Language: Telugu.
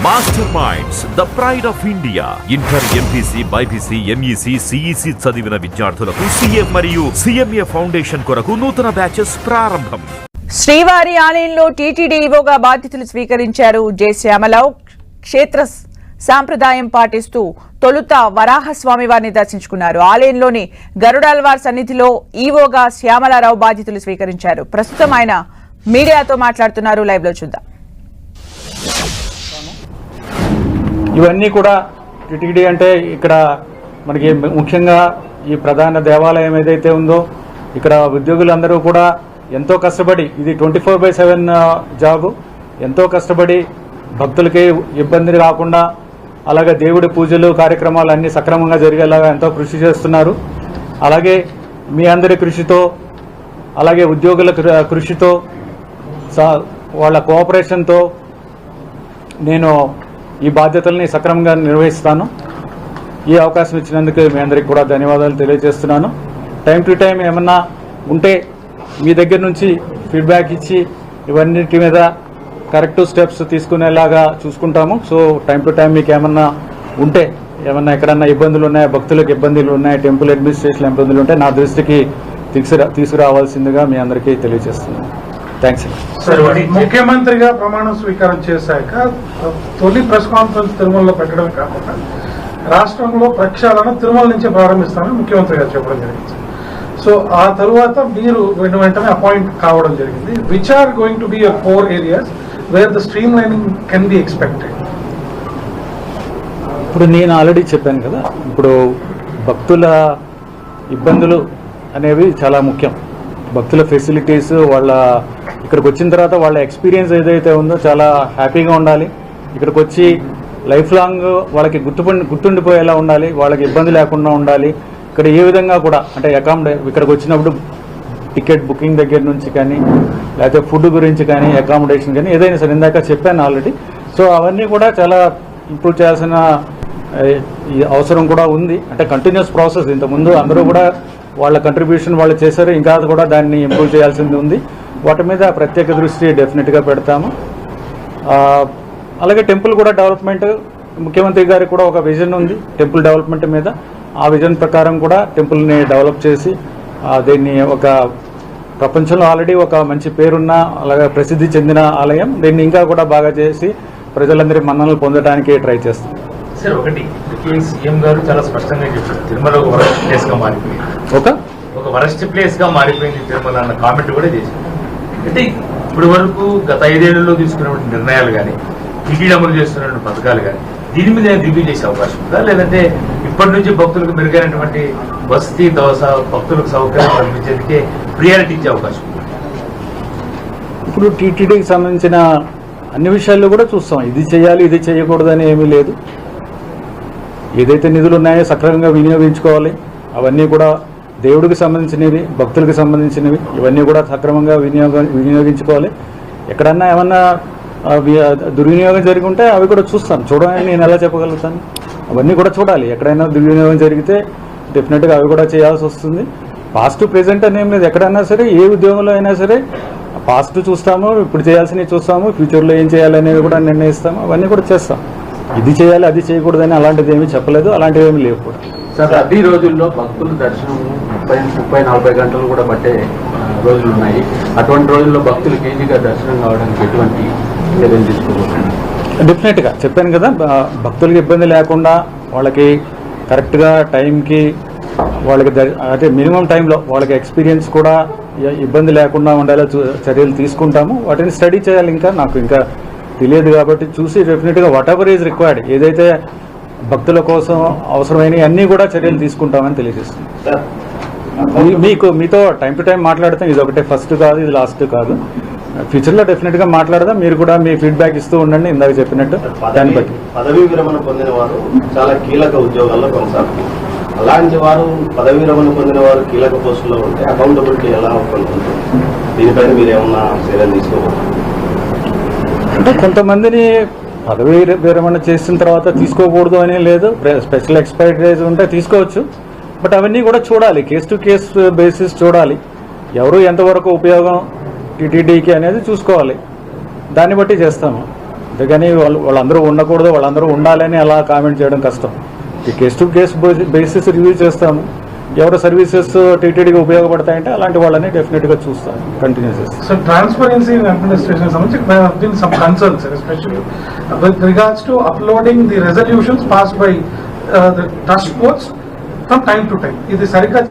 Master minds the pride of India. Inter, MPC, BiPC, MEC, CEC చదివిన విద్యార్థులకు సీఏ మరియు సిఎంఏ ఫౌండేషన్ కొరకు నూతన బ్యాచెస్ ప్రారంభం. శ్రీవారి ఆలయంలో టీటీడీ ఈవోగా బాధ్యతలు స్వీకరించారు జె శ్యామలరావు. క్షేత్ర సాంప్రదాయం పాటిస్తూ తొలుత వరాహస్వామి వారిని దర్శించుకున్నారు. ఆలయంలోని గరుడాల్వార్ సన్నిధిలో ఈవోగా శ్యామలరావు బాధ్యతలు స్వీకరించారు. ప్రస్తుతం ఆయన మీడియాతో మాట్లాడుతున్నారు. లైవ్ లో చూద్దాం. ఇవన్నీ కూడా టీటీడీ అంటే ఇక్కడ మనకి ముఖ్యంగా ఈ ప్రధాన దేవాలయం ఏదైతే ఉందో ఇక్కడ ఉద్యోగులందరూ కూడా ఎంతో కష్టపడి, ఇది 24/7 జాబ్, ఎంతో కష్టపడి భక్తులకి ఇబ్బంది రాకుండా అలాగే దేవుడి పూజలు కార్యక్రమాలు అన్ని సక్రమంగా జరిగేలాగా ఎంతో కృషి చేస్తున్నారు. అలాగే మీ అందరి కృషితో అలాగే ఉద్యోగుల కృషితో వాళ్ళ కోఆపరేషన్తో నేను ఈ బాధ్యతల్ని సక్రమంగా నిర్వహిస్తాను. ఈ అవకాశం ఇచ్చినందుకు మీ అందరికీ కూడా ధన్యవాదాలు తెలియజేస్తున్నాను. టైం టు టైం ఏమన్నా ఉంటే మీ దగ్గర నుంచి ఫీడ్బ్యాక్ ఇచ్చి ఇవన్నిటి మీద కరెక్టివ్ స్టెప్స్ తీసుకునేలాగా చూసుకుంటాము. సో టైం టు టైం మీకు ఏమన్నా ఉంటే, ఏమన్నా ఎక్కడన్నా ఇబ్బందులు ఉన్నాయా, భక్తులకు ఇబ్బందులు ఉన్నాయా, టెంపుల్ అడ్మినిస్ట్రేషన్ ఇబ్బందులు ఉంటే నా దృష్టికి తీసుకురావాల్సిందిగా మీ అందరికీ తెలియజేస్తున్నాను. థ్యాంక్స్. ముఖ్యమంత్రిగా ప్రమాణం స్వీకారం చేశాక తొలి ప్రెస్ కాన్ఫరెన్స్ తిరుమలలో పెట్టడమే కాకుండా రాష్ట్రంలో ప్రక్షాళన తిరుమల నుంచే ప్రారంభిస్తామని ముఖ్యమంత్రి గారు చెప్పడం జరిగింది. సో ఆ తరువాత మీరు వెంటనే అపాయింట్ కావడం జరిగింది. Which are going to be your 4 areas where the streamlining can be expected? ఇప్పుడు నేను ఆల్రెడీ చెప్పాను కదా, ఇప్పుడు భక్తుల ఇబ్బందులు అనేవి చాలా ముఖ్యం. భక్తుల ఫెసిలిటీస్, వాళ్ళ ఇక్కడికి వచ్చిన తర్వాత వాళ్ళ ఎక్స్పీరియన్స్ ఏదైతే ఉందో చాలా హ్యాపీగా ఉండాలి. ఇక్కడికి వచ్చి లైఫ్ లాంగ్ వాళ్ళకి గుర్తుండిపోయేలా ఉండాలి, వాళ్ళకి ఇబ్బంది లేకుండా ఉండాలి. ఇక్కడ ఏ విధంగా కూడా అంటే ఇక్కడికి వచ్చినప్పుడు టికెట్ బుకింగ్ దగ్గర నుంచి కానీ లేకపోతే ఫుడ్ గురించి కానీ అకామిడేషన్ కానీ ఏదైనా సరే ఇందాక చెప్పాను ఆల్రెడీ. సో అవన్నీ కూడా చాలా ఇంప్రూవ్ చేయాల్సిన అవసరం కూడా ఉంది. అంటే కంటిన్యూస్ ప్రాసెస్. ఇంతకుముందు అందరూ కూడా వాళ్ళ కంట్రిబ్యూషన్ వాళ్ళు చేశారు, ఇంకా కూడా దాన్ని ఇంప్రూవ్ చేయాల్సింది ఉంది. వాటి మీద ప్రత్యేక దృష్టి డెఫినెట్గా పెడతాము. అలాగే టెంపుల్ కూడా డెవలప్మెంట్, ముఖ్యమంత్రి గారికి కూడా ఒక విజన్ ఉంది టెంపుల్ డెవలప్మెంట్ మీద. ఆ విజన్ ప్రకారం కూడా టెంపుల్ని డెవలప్ చేసి దీన్ని ఒక ప్రపంచంలో ఆల్రెడీ ఒక మంచి పేరున్న అలాగే ప్రసిద్ధి చెందిన ఆలయం, దీన్ని ఇంకా కూడా బాగా చేసి ప్రజలందరి మన్ననలు పొందడానికి ట్రై చేస్తాం. సార్, ఒకటి సీఎం గారు చాలా స్పష్టంగా చెప్పారు, తిరుమల ఒక వరస్ట్ ప్లేస్ గా మారిపోయింది, ఒక వరస్ట్ ప్లేస్ గా మారిపోయింది తిరుమల అన్న కామెంట్ కూడా చేశారు. అంటే ఇప్పటి వరకు గత 5 ఏళ్లలో తీసుకున్నటువంటి నిర్ణయాలు కానీ, టీటీడీ అమలు చేస్తున్న పథకాలు కానీ దీని మీద రివ్యూ చేసే అవకాశం ఉందా, లేదంటే ఇప్పటి నుంచి భక్తులకు మెరుగైనటువంటి వసతి భక్తులకు సౌకర్యం కల్పించేందుకే ప్రియారిటీ ఇచ్చే అవకాశం ఉంది? ఇప్పుడు టీటీడీకి సంబంధించిన అన్ని విషయాల్లో కూడా చూస్తాం. ఇది చేయాలి, ఇది చేయకూడదని ఏమీ లేదు. ఏదైతే నిధులు ఉన్నాయో సక్రమంగా వినియోగించుకోవాలి. అవన్నీ కూడా దేవుడికి సంబంధించినవి, భక్తులకు సంబంధించినవి, ఇవన్నీ కూడా సక్రమంగా వినియోగించుకోవాలి. ఎక్కడన్నా ఏమన్నా దుర్వినియోగం జరిగి ఉంటే అవి కూడా చూస్తాను. చూడని నేను ఎలా చెప్పగలుగుతాను? అవన్నీ కూడా చూడాలి. ఎక్కడైనా దుర్వినియోగం జరిగితే డెఫినెట్గా అవి కూడా చేయాల్సి వస్తుంది. పాస్ట్ ప్రెజెంట్ అని ఏం లేదు. ఎక్కడైనా సరే, ఏ ఉద్యోగంలో అయినా సరే పాస్ట్ చూస్తాము, ఇప్పుడు చేయాల్సినవి చూస్తాము, ఫ్యూచర్లో ఏం చేయాలనేవి కూడా నిర్ణయిస్తాము. అవన్నీ కూడా చేస్తాం. ఇది చేయాలి, అది చేయకూడదని అలాంటిది ఏమీ చెప్పలేదు, అలాంటివి ఏమీ లేవు కూడా. సార్, అన్ని రోజుల్లో భక్తుల దర్శనం 30-40 గంటలు కూడా పట్టే రోజులు ఉన్నాయి. అటువంటి రోజుల్లో భక్తులకు ఈజీగా దర్శనం కావడానికి ఎటువంటి చర్యలు తీసుకోబోతున్నారు? డెఫినెట్గా చెప్పాను కదా, భక్తులకి ఇబ్బంది లేకుండా వాళ్ళకి కరెక్ట్గా టైంకి వాళ్ళకి అదే మినిమం టైంలో వాళ్ళకి ఎక్స్పీరియన్స్ కూడా ఇబ్బంది లేకుండా ఉండేలా చర్యలు తీసుకుంటాము. వాటిని స్టడీ చేయాలి. నాకు ఇంకా తెలియదు కాబట్టి చూసి డెఫినెట్గా వాట్ ఎవర్ ఈజ్ రిక్వైర్డ్, ఏదైతే భక్తుల కోసం అవసరమైన అన్నీ కూడా చర్యలు తీసుకుంటామని తెలియజేస్తున్నాం. మీతో టైం టు టైం మాట్లాడతాం. ఇది ఒకటే ఫస్ట్ కాదు, ఇది లాస్ట్ కాదు. ఫ్యూచర్లో డెఫినెట్గా మాట్లాడదాం. మీరు కూడా మీ ఫీడ్బ్యాక్ ఇస్తూ ఉండండి. ఇందాక చెప్పినట్టు దాన్ని బట్టి. పదవీ విరమణ పొందిన వారు చాలా కీలక ఉద్యోగాల్లో కొనసాగుతారు. అలాంటి వారు పదవీ విరమణ పొందిన వారు కీలక పోస్టుల్లో ఉంటే అకౌంటబిలిటీ ఎలా ఉంటుంది? దీనిపైన మీరు ఏమన్నా చర్యలు తీసుకోవాలి? అంటే కొంతమందిని పదవీ విరమణ చేసిన తర్వాత తీసుకోకూడదు అని లేదు. స్పెషల్ ఎక్స్పైరీస్ ఉంటే తీసుకోవచ్చు. బట్ అవన్నీ కూడా చూడాలి, కేస్ టు కేస్ బేసిస్ చూడాలి. ఎవరు ఎంతవరకు ఉపయోగం టీటీడీకి అనేది చూసుకోవాలి. దాన్ని బట్టి చేస్తాము. అందుకని వాళ్ళందరూ ఉండకూడదు, వాళ్ళందరూ ఉండాలని అలా కామెంట్ చేయడం కష్టం. ఈ case to case basis review చేస్తాము. ఎవరు సర్వీసెస్ టీటీడీకి ఉపయోగపడతాయంటే అలాంటి వాళ్ళని డెఫినెట్గా చూస్తాను, కంటిన్యూ చేస్తాను. సో ట్రాన్స్పరెన్సీ ఇన్ అడ్మినిస్ట్రేషన్ సంబంధించి some concerns especially with regards to uploading the resolutions passed by the trust boards from time to time. ఇది సరిగ్గా